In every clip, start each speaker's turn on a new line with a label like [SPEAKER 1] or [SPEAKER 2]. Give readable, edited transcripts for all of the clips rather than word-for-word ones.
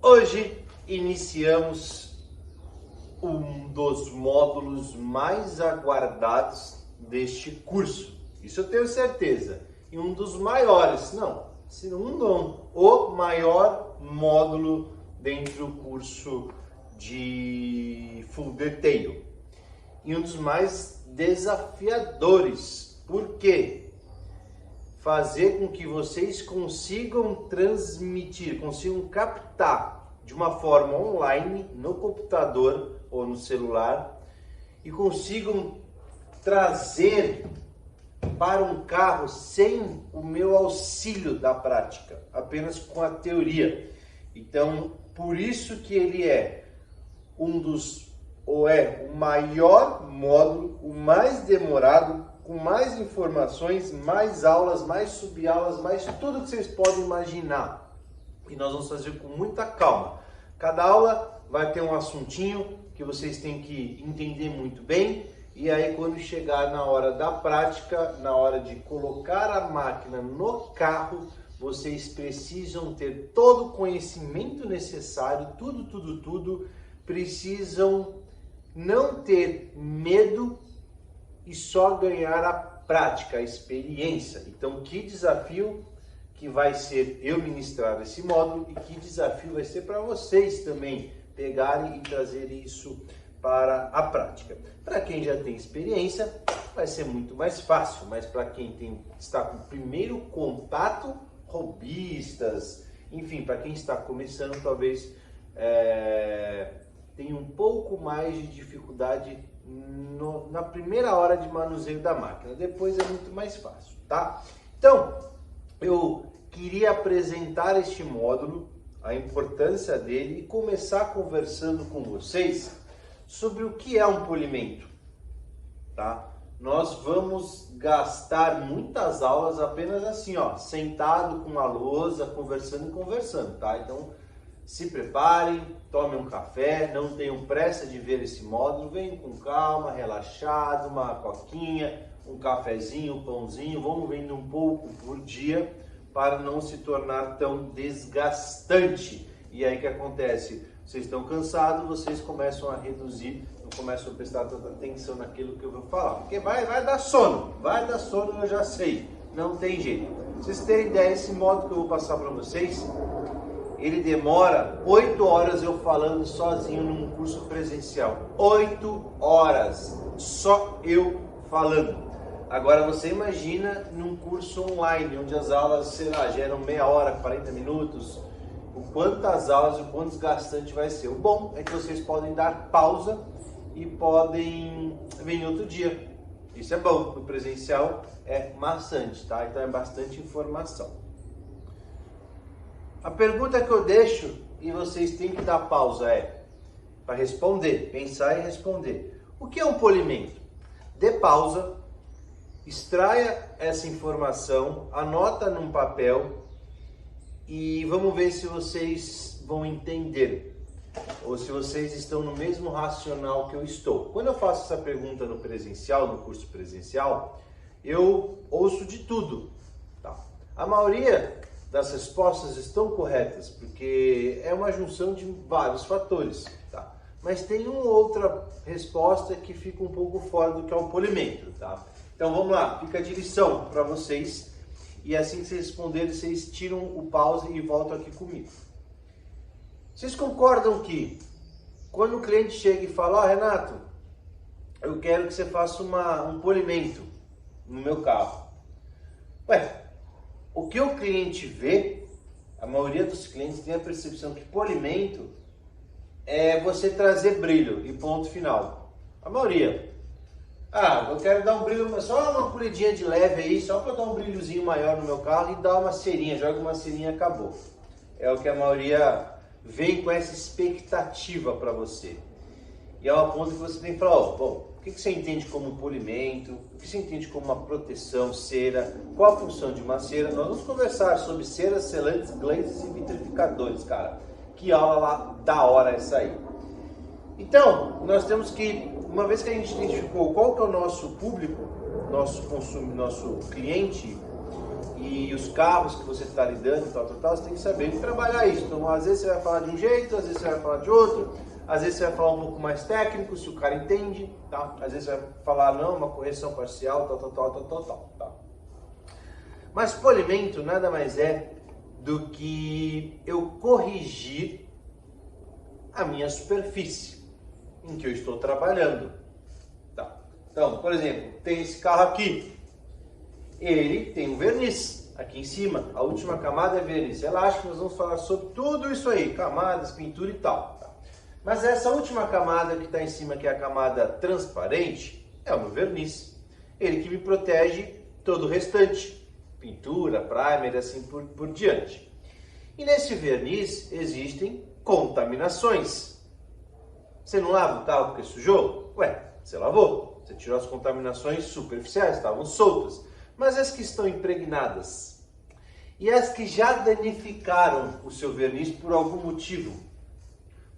[SPEAKER 1] Hoje iniciamos um dos módulos mais aguardados deste curso. Isso eu tenho certeza. E um dos maiores, o maior módulo dentro do curso de Full Detail. E um dos mais desafiadores. Por quê? Fazer com que vocês consigam transmitir, consigam captar de uma forma online, no computador ou no celular, e consigam trazer para um carro sem o meu auxílio da prática, apenas com a teoria. Então, por isso que ele é o maior módulo, o mais demorado, com mais informações, mais aulas, mais subaulas, mais tudo que vocês podem imaginar. E nós vamos fazer com muita calma. Cada aula vai ter um assuntinho que vocês têm que entender muito bem. E aí quando chegar na hora da prática, na hora de colocar a máquina no carro, vocês precisam ter todo o conhecimento necessário, tudo. Precisam não ter medo e só ganhar a prática, a experiência. Então, que desafio que vai ser eu ministrar esse módulo e que desafio vai ser para vocês também pegarem e trazerem isso para a prática. Para quem já tem experiência, vai ser muito mais fácil, mas para quem está com o primeiro contato, hobbyistas, enfim, para quem está começando, talvez tenha um pouco mais de dificuldade na primeira hora de manuseio da máquina. Depois é muito mais fácil, tá? Então, eu queria apresentar este módulo, a importância dele e começar conversando com vocês sobre o que é um polimento, tá? Nós vamos gastar muitas aulas apenas assim, ó, sentado com a lousa, conversando, tá? Então, se preparem, tomem um café, não tenham pressa de ver esse módulo, venham com calma, relaxado, uma coquinha, um cafezinho, um pãozinho, vamos vendo um pouco por dia para não se tornar tão desgastante. E aí o que acontece? Vocês estão cansados, vocês começam a reduzir, não começam a prestar tanta atenção naquilo que eu vou falar, porque vai dar sono, eu já sei, não tem jeito. Pra vocês terem ideia, esse módulo que eu vou passar para vocês, ele demora 8 horas eu falando sozinho num curso presencial. 8 horas, só eu falando. Agora você imagina num curso online, onde as aulas, geram meia hora, 40 minutos, o quantas aulas, o quanto desgastante vai ser. O bom é que vocês podem dar pausa e podem vir em outro dia. Isso é bom, no presencial é maçante, tá? Então é bastante informação. A pergunta que eu deixo e vocês têm que dar pausa para responder, pensar e responder. O que é um polimento? Dê pausa, extraia essa informação, anota num papel e vamos ver se vocês vão entender ou se vocês estão no mesmo racional que eu estou. Quando eu faço essa pergunta no presencial, no curso presencial, eu ouço de tudo, tá? A maioria das respostas estão corretas, porque é uma junção de vários fatores, tá? Mas tem uma outra resposta que fica um pouco fora do que é um polimento, tá? Então vamos lá, fica a direção para vocês, e assim que vocês responderem, vocês tiram o pause e voltam aqui comigo. Vocês concordam que quando o cliente chega e fala, Renato, eu quero que você faça um polimento no meu carro. O que o cliente vê, a maioria dos clientes tem a percepção que polimento é você trazer brilho e ponto final. A maioria. Eu quero dar um brilho, só uma polidinha de leve aí, só para dar um brilhozinho maior no meu carro e dar uma cerinha, joga uma cerinha e acabou. É o que a maioria vem com essa expectativa para você. E é uma ponto que você tem que falar, o que você entende como polimento? O que você entende como uma proteção, cera? Qual a função de uma cera? Nós vamos conversar sobre ceras, selantes, glazes e vitrificadores, cara. Que aula lá da hora essa aí. Então, nós temos que, uma vez que a gente identificou qual que é o nosso público, nosso cliente, e os carros que você está lidando, você tem que saber trabalhar isso. Então, às vezes você vai falar de um jeito, às vezes você vai falar de outro, às vezes você vai falar um pouco mais técnico, se o cara entende, tá? Às vezes você vai falar, não, uma correção parcial, tá? Mas polimento nada mais é do que eu corrigir a minha superfície em que eu estou trabalhando, tá? Então, por exemplo, tem esse carro aqui, ele tem um verniz aqui em cima, a última camada é verniz. Relaxa que nós vamos falar sobre tudo isso aí, camadas, pintura e tal, tá? Mas essa última camada que está em cima, que é a camada transparente, é o meu verniz. Ele que me protege todo o restante, pintura, primer, assim por diante. E nesse verniz existem contaminações. Você não lava o carro porque sujou? Ué, você lavou. Você tirou as contaminações superficiais, estavam soltas. Mas as que estão impregnadas e as que já danificaram o seu verniz por algum motivo.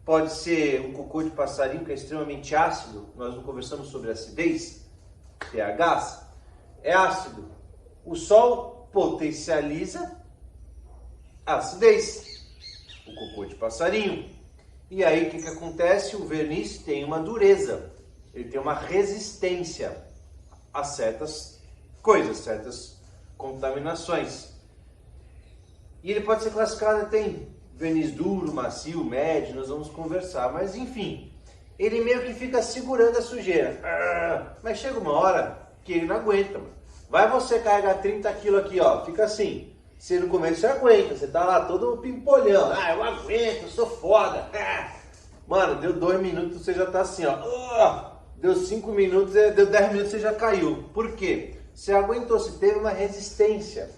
[SPEAKER 1] Pode ser um cocô de passarinho que é extremamente ácido. Nós não conversamos sobre acidez, pH. É ácido. O sol potencializa a acidez. O cocô de passarinho. E aí o que acontece? O verniz tem uma dureza. Ele tem uma resistência a certas coisas, certas contaminações. E ele pode ser classificado até em verniz duro, macio, médio, nós vamos conversar. Mas enfim, ele meio que fica segurando a sujeira. Mas chega uma hora que ele não aguenta. Vai você carregar 30 quilos aqui, ó, fica assim. Se no começo você aguenta, você tá lá todo pimpolhão. Eu aguento, eu sou foda. Mano, deu 2 minutos, você já tá assim, ó. Deu 5 minutos, deu 10 minutos, você já caiu. Por quê? Você aguentou, você teve uma resistência.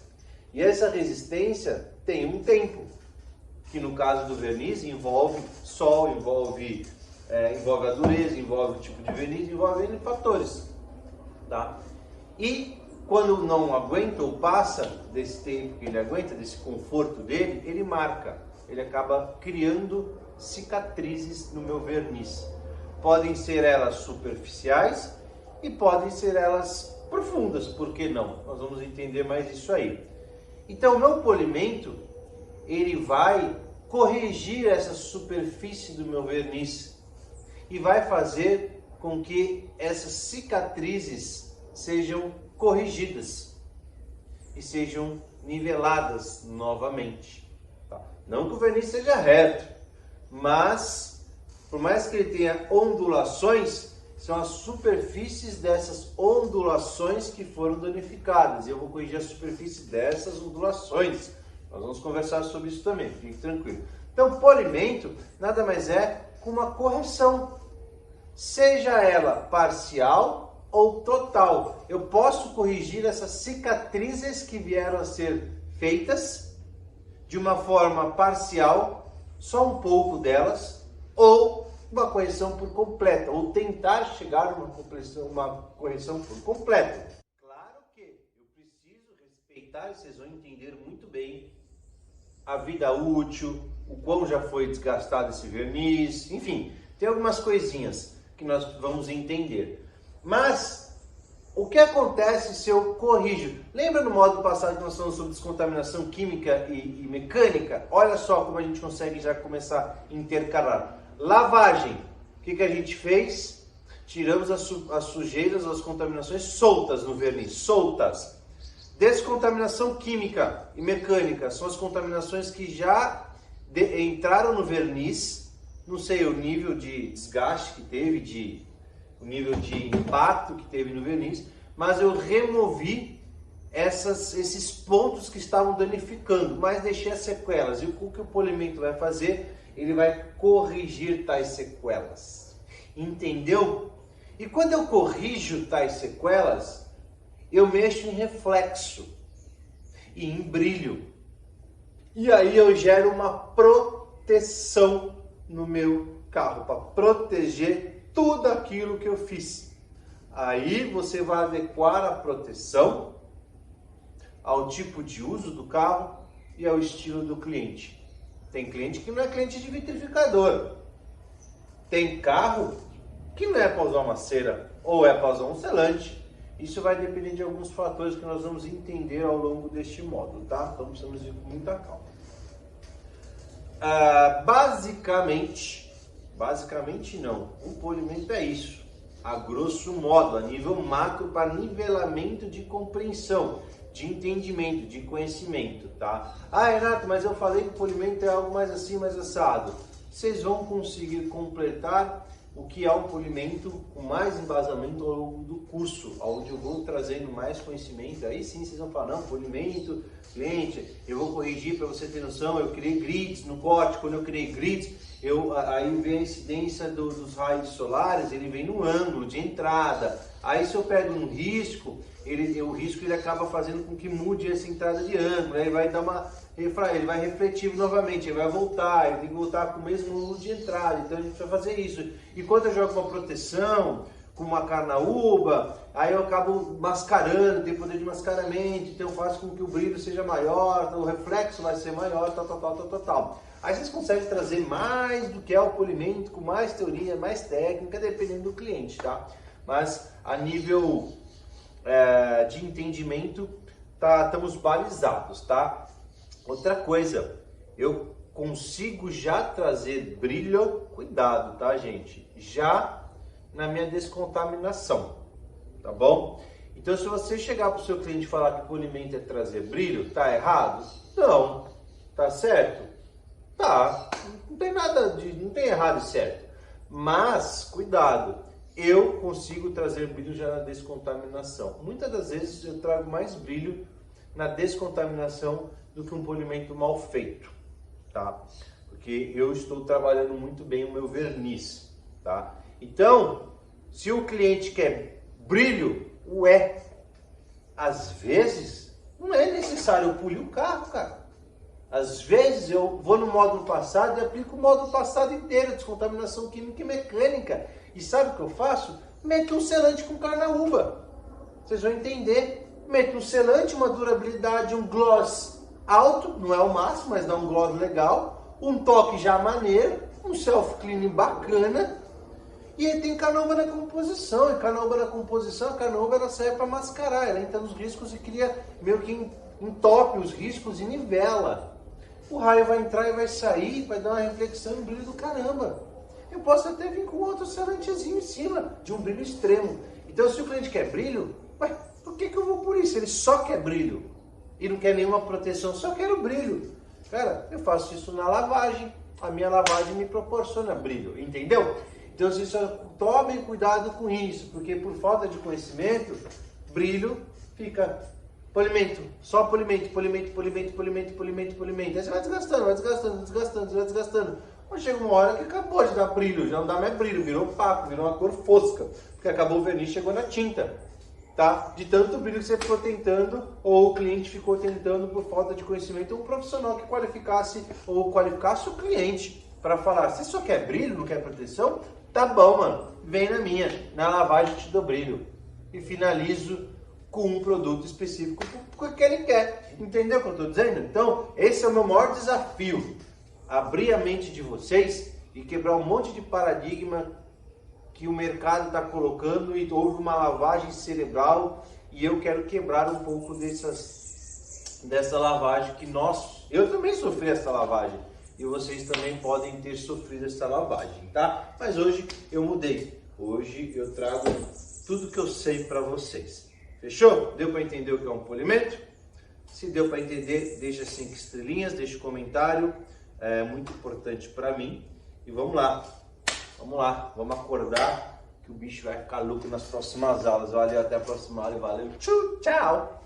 [SPEAKER 1] E essa resistência tem um tempo. Que no caso do verniz envolve sol, envolve a dureza, envolve o tipo de verniz, envolve N fatores. Tá? E quando não aguenta ou passa desse tempo que ele aguenta, desse conforto dele, ele marca. Ele acaba criando cicatrizes no meu verniz. Podem ser elas superficiais e podem ser elas profundas, por que não? Nós vamos entender mais isso aí. Então, o meu polimento, ele vai corrigir essa superfície do meu verniz e vai fazer com que essas cicatrizes sejam corrigidas e sejam niveladas novamente. Tá? Não que o verniz seja reto, mas por mais que ele tenha ondulações, são as superfícies dessas ondulações que foram danificadas. E eu vou corrigir a superfície dessas ondulações. Nós vamos conversar sobre isso também, fique tranquilo. Então, polimento nada mais é que uma correção, seja ela parcial ou total. Eu posso corrigir essas cicatrizes que vieram a ser feitas de uma forma parcial, só um pouco delas, ou uma correção por completa, ou tentar chegar a uma correção por completa. Claro que eu preciso respeitar, vocês vão entender muito bem, a vida útil, o quão já foi desgastado esse verniz, enfim, tem algumas coisinhas que nós vamos entender. Mas o que acontece se eu corrijo? Lembra no módulo passado que nós falamos sobre descontaminação química e mecânica? Olha só como a gente consegue já começar a intercalar. Lavagem. O que a gente fez? Tiramos as sujeiras, as contaminações soltas no verniz. Soltas. Descontaminação química e mecânica. São as contaminações que já entraram no verniz. Não sei o nível de desgaste que teve, o nível de impacto que teve no verniz. Mas eu removi esses pontos que estavam danificando. Mas deixei as sequelas. E o que o polimento vai fazer? Ele vai corrigir tais sequelas. Entendeu? E quando eu corrijo tais sequelas, eu mexo em reflexo e em brilho. E aí eu gero uma proteção no meu carro, para proteger tudo aquilo que eu fiz. Aí você vai adequar a proteção ao tipo de uso do carro e ao estilo do cliente. Tem cliente que não é cliente de vitrificador. Tem carro que não é para usar uma cera ou é para usar um selante. Isso vai depender de alguns fatores que nós vamos entender ao longo deste módulo, tá? Então precisamos ir com muita calma. Basicamente não, o polimento é isso, a grosso modo, a nível macro, para nivelamento de compreensão, de entendimento, de conhecimento, tá? Ah, Renato, mas eu falei que o polimento é algo mais assim, mais assado. Vocês vão conseguir completar o que é um polimento com mais embasamento ao longo do curso, onde eu vou trazendo mais conhecimento. Aí sim vocês vão falar, não, polimento, cliente, eu vou corrigir para você ter noção, eu criei grids no corte, quando eu criei grids, aí vem a incidência dos raios solares, ele vem no ângulo de entrada. Aí se eu pego um risco, o risco ele acaba fazendo com que mude essa entrada de ângulo, aí vai dar ele vai refletir novamente, ele vai voltar, ele tem que voltar com o mesmo ângulo de entrada, então a gente vai fazer isso. E quando eu jogo uma proteção, com uma carnaúba, aí eu acabo mascarando, tem poder de mascaramento, então eu faço com que o brilho seja maior, então o reflexo vai ser maior, tal. Aí vocês conseguem trazer mais do que é o polimento, com mais teoria, mais técnica, dependendo do cliente, tá? Mas a nível de entendimento, estamos balizados, tá? Outra coisa, eu consigo já trazer brilho, cuidado, tá, gente? Já na minha descontaminação, tá bom? Então, se você chegar para o seu cliente e falar que polimento é trazer brilho, tá errado? Não. Tá certo? Tá. Não tem não tem errado e certo. Mas, cuidado, eu consigo trazer brilho já na descontaminação. Muitas das vezes eu trago mais brilho na descontaminação do que um polimento mal feito, tá? Porque eu estou trabalhando muito bem o meu verniz, tá? Então, se o cliente quer brilho, às vezes não é necessário eu polir o carro, cara. Às vezes eu vou no módulo passado e aplico o módulo passado inteiro, descontaminação química e mecânica. E sabe o que eu faço? Meto um selante com carnaúba. Vocês vão entender. Meto um selante, uma durabilidade, um gloss alto, não é o máximo, mas dá um gloss legal, um toque já maneiro, um self-cleaning bacana, e aí tem carnaúba na composição, a carnaúba ela serve para mascarar, ela entra nos riscos e cria, meio que entope os riscos e nivela. O raio vai entrar e vai sair, vai dar uma reflexão e um brilho do caramba. Eu posso até vir com outro selantezinho em cima, de um brilho extremo. Então se o cliente quer brilho, por que eu vou por isso? Ele só quer brilho e não quer nenhuma proteção, só quer o brilho. Cara, eu faço isso na lavagem, a minha lavagem me proporciona brilho, entendeu? Então vocês só tomem cuidado com isso, porque por falta de conhecimento, brilho fica polimento, só polimento. Aí você vai desgastando. Mas chega uma hora que acabou de dar brilho, já não dá mais brilho, virou opaco, virou uma cor fosca, porque acabou o verniz, chegou na tinta. Tá? De tanto brilho que você ficou tentando, ou o cliente ficou tentando por falta de conhecimento, um profissional que qualificasse o cliente para falar, você só quer brilho, não quer proteção? Tá bom, mano, vem na minha, na lavagem eu te dou brilho. E finalizo com um produto específico porque ele quer. Entendeu o que eu estou dizendo? Então, esse é o meu maior desafio, abrir a mente de vocês e quebrar um monte de paradigma que o mercado está colocando e houve uma lavagem cerebral e eu quero quebrar um pouco dessa lavagem que eu também sofri essa lavagem e vocês também podem ter sofrido essa lavagem, tá? Mas hoje eu mudei, hoje eu trago tudo que eu sei para vocês, fechou? Deu para entender o que é um polimento? Se deu para entender, deixa 5 estrelinhas, deixa um comentário, é muito importante para mim e vamos lá, vamos acordar que o bicho vai ficar louco nas próximas aulas. Valeu, até a próxima aula e valeu, tchau!